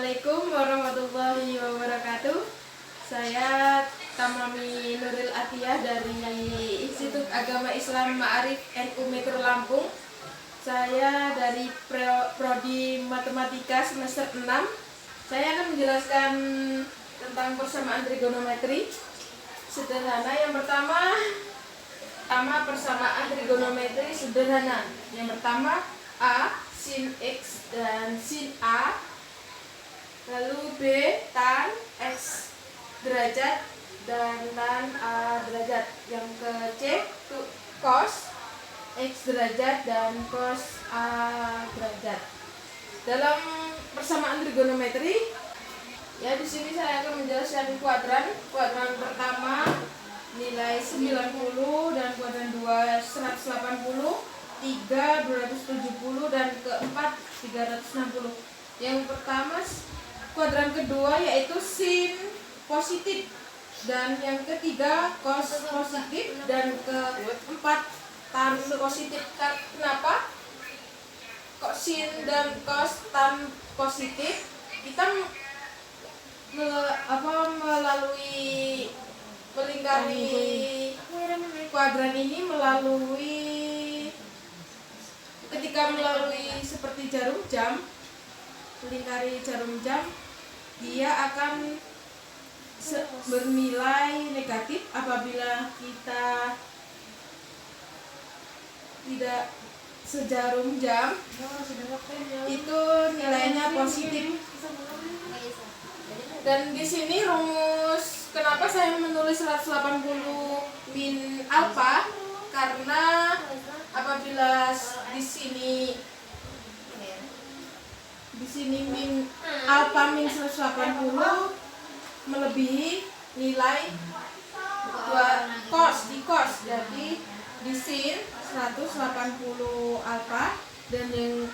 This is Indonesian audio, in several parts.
Assalamualaikum warahmatullahi wabarakatuh. Saya Tamami Nuril Atiyah dari Institut Agama Islam Ma'arif NU Metro Lampung. Saya dari Prodi Matematika semester 6. Saya akan menjelaskan tentang persamaan trigonometri. Sederhana, yang pertama persamaan trigonometri sederhana. Yang pertama A sin X dan sin A, lalu B tan X derajat dan tan A derajat. Yang ke C cos X derajat dan cos A derajat. Dalam persamaan trigonometri, ya di sini saya akan menjelaskan kuadran. Kuadran pertama nilai 90 dan kuadran 2 180. 3 270 dan keempat 360. Yang pertama kuadran kedua yaitu sin positif, dan yang ketiga cos positif, dan keempat tan positif. Kenapa kok sin dan cos tan positif? Kita melalui melingkari kuadran ini ketika melalui seperti jarum jam, melingkari jarum jam, dia akan bernilai negatif apabila kita tidak sejarum jam, itu nilainya positif. Dan di sini rumus kenapa saya menulis 180 min alfa, karena apabila di sini min alfa min 180 melebihi nilai cos di cos, jadi di sin 180 alfa, dan yang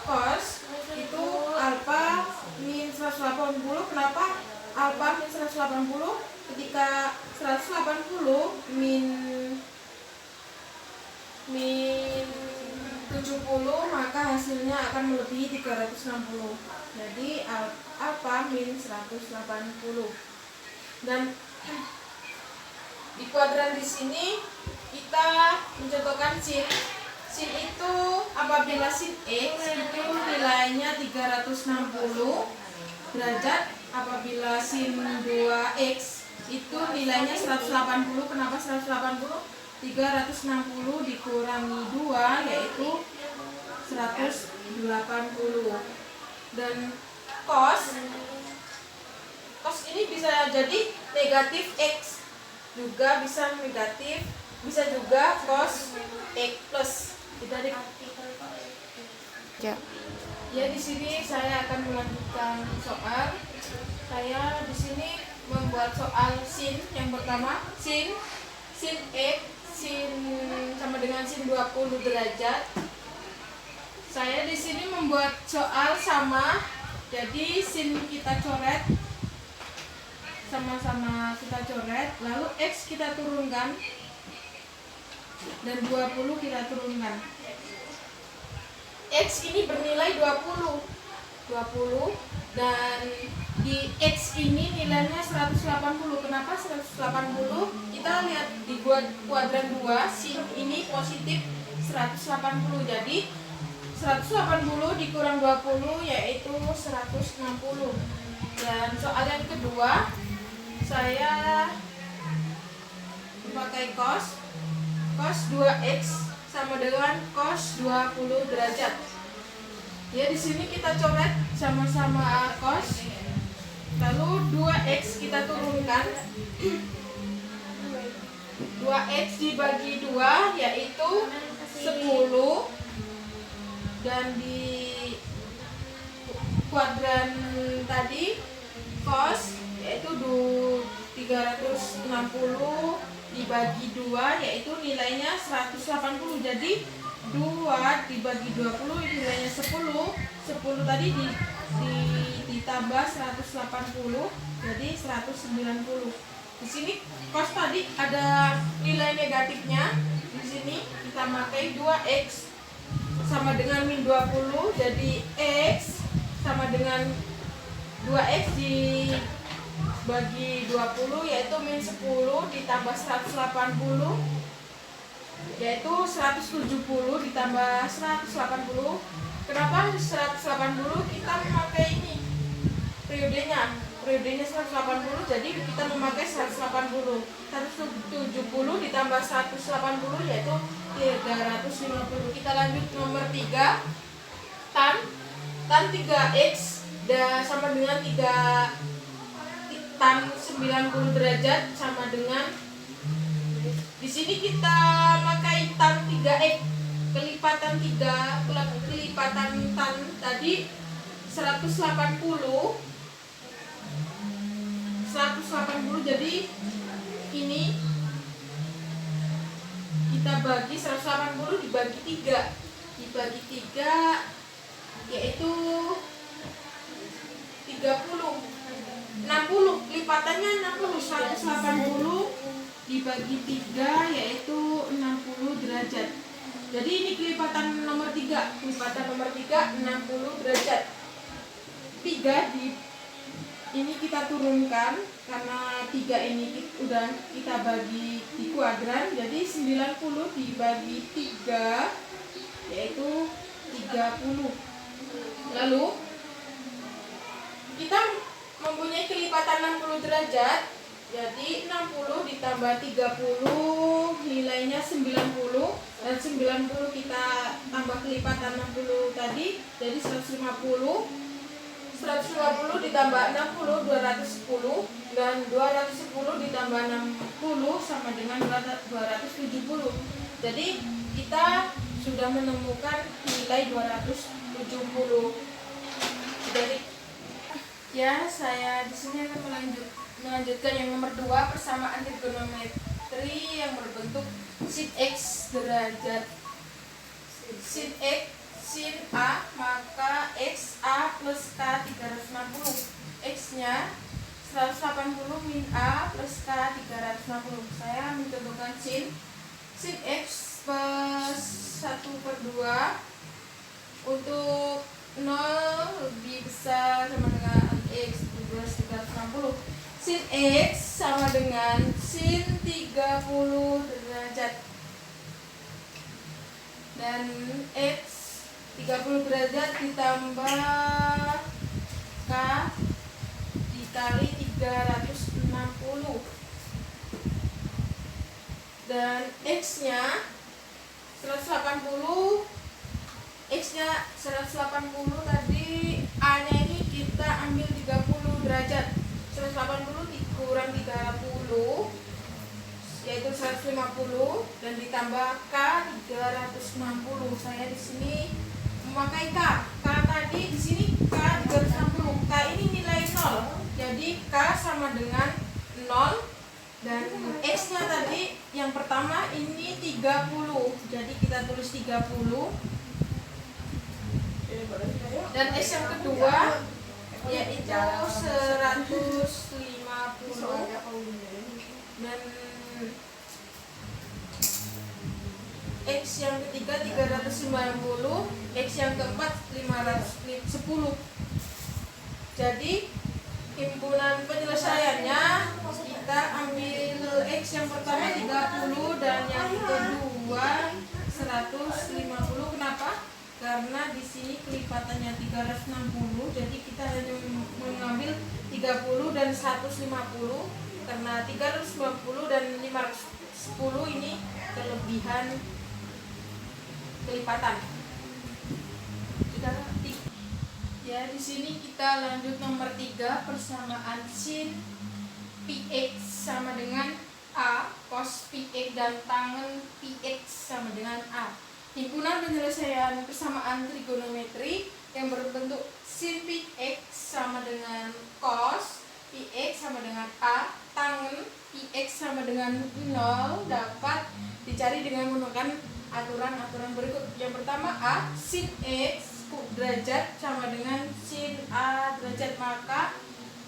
cos itu alfa min 180. Kenapa alfa min 180? Ketika 180 min 70, maka hasilnya akan melebihi 360. Jadi alfa min 180. Dan di kuadran di sini kita mencontohkan sin. Sin itu apabila sin X itu nilainya 360 derajat, apabila sin 2X itu nilainya 180. Kenapa 180? 360 dikurangi 2 yaitu 180. Dan cos ini bisa jadi negatif X, juga bisa negatif, bisa juga cos X plus. Ya, di sini saya akan melanjutkan soal. Saya di sini membuat soal sin. Yang pertama sin X sama dengan sin 20 derajat. Saya di sini membuat soal sama, jadi sin kita coret, sama-sama kita coret, lalu X kita turunkan dan 20 kita turunkan. X ini bernilai 20, dan di X ini nilainya 180. Kenapa 180? Kita lihat di kuadran 2, sin ini positif 180. Jadi 180 dikurang 20 yaitu 160. Dan soal yang kedua, saya memakai cos 2X sama dengan cos 20 derajat. Ya, di sini kita coret sama-sama cos. Lalu 2X kita turunkan. 2X dibagi 2 yaitu 10. Dan di kuadran tadi cos yaitu 360 dibagi 2 yaitu nilainya 180. Jadi 2 dibagi 20 nilainya 10. 10 tadi ditambah 180 jadi 190. Di sini cos tadi ada nilai negatifnya. Di sini kita pakai 2X sama dengan min 20, jadi X sama dengan 2x dibagi 20 yaitu min 10 ditambah 180 yaitu 170 ditambah 180. Kenapa 180? Kita memakai ini periodenya 180, jadi kita memakai 180. 170 ditambah 180 yaitu 350. Kita lanjut nomor 3. Tan 3x sama dengan 3 tan 90 derajat sama dengan, di sini kita pakai tan 3x, kelipatan tan tadi 180, jadi ini kita bagi 180 dibagi 3 yaitu 60, lipatannya 60. 180 dibagi 3 yaitu 60 derajat. Jadi ini kelipatan nomor 3. 60 derajat. 3 ini kita turunkan karena 3 ini udah kita bagi di kuadran, jadi 90 dibagi 3 yaitu 30. Lalu kita mempunyai kelipatan 60 derajat, jadi 60 ditambah 30 nilainya 90, dan 90 kita tambah kelipatan 60 tadi jadi 150 ditambah 60 210, dan 210 ditambah 60 sama dengan 270. Jadi kita sudah menemukan nilai 270. Jadi ya, saya di sini akan melanjutkan yang nomor 2, persamaan trigonometri yang berbentuk sin x derajat sin x sin A, maka x A plus K 360. X nya 180 min A plus K 360. Saya mencontohkan sin x plus 1/2 untuk 0 lebih besar sama dengan x 360. Sin x sama dengan sin 30 derajat, dan x 30 derajat ditambah K dikali 360, dan x nya 180 tadi, A nya ini kita ambil 30 derajat. 180 dikurang 30 yaitu 150, dan ditambah K 360. Saya di sini memakai K tadi, di sini K 360. K ini nilai 0, jadi K sama dengan 0, dan X nya tadi yang pertama ini 30, jadi kita tulis 30, dan X yang kedua yaitu 150, dan X yang ketiga 390, X yang keempat 510. Jadi himpunan penyelesaiannya, kita ambil X yang pertama 30 dan yang kedua 150. Kenapa? Karena di sini kelipatannya 360, jadi kita hanya mengambil 30 dan 150 karena 350 dan 510 ini kelebihan kelipatan. Ya, di sini kita lanjut nomor 3, persamaan sin px sama dengan A, cos px dan tangen px sama dengan A. Himpunan penyelesaian persamaan trigonometri yang berbentuk sin px sama dengan cos px sama dengan A, tangen px sama dengan 0 dapat dicari dengan menggunakan aturan-aturan berikut. Yang pertama, A, sin x derajat sama dengan sin A derajat, maka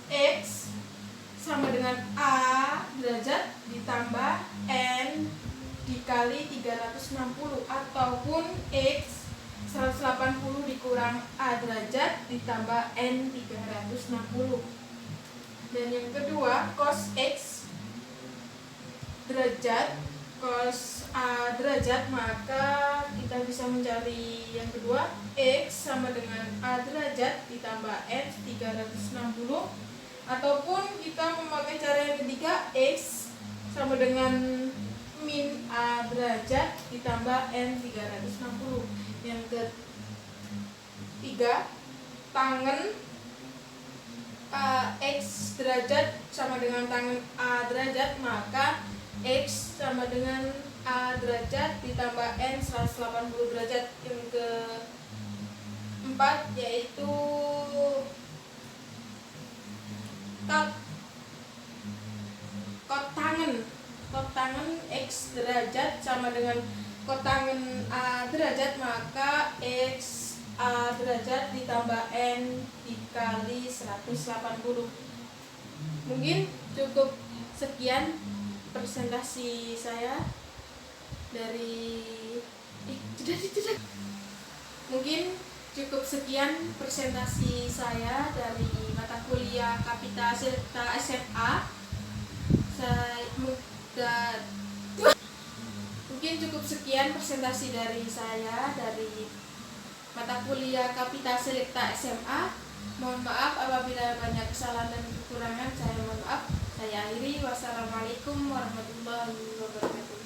x sama dengan A derajat ditambah N dikali 360, ataupun X 180 dikurang A derajat ditambah N 360. Dan yang kedua, cos X derajat cos A derajat, maka kita bisa mencari yang kedua, X sama dengan A derajat ditambah N 360, ataupun kita memakai cara yang ketiga, X sama dengan min A derajat ditambah N 360. Yang ketiga, tangen X derajat sama dengan tangen A derajat, maka X sama dengan A derajat ditambah N 180 derajat. Yang keempat yaitu kot tangen X derajat sama dengan kot tangen A derajat, maka X A derajat ditambah N dikali 180. Mungkin cukup sekian presentasi saya dari mungkin cukup sekian presentasi saya dari mata kuliah Kapita Selekta SMA. Mungkin cukup sekian presentasi dari saya dari mata kuliah Kapita Selekta SMA. Mohon maaf apabila banyak kesalahan dan kekurangan, saya mohon maaf. Saya akhiri. Wassalamualaikum warahmatullahi wabarakatuh.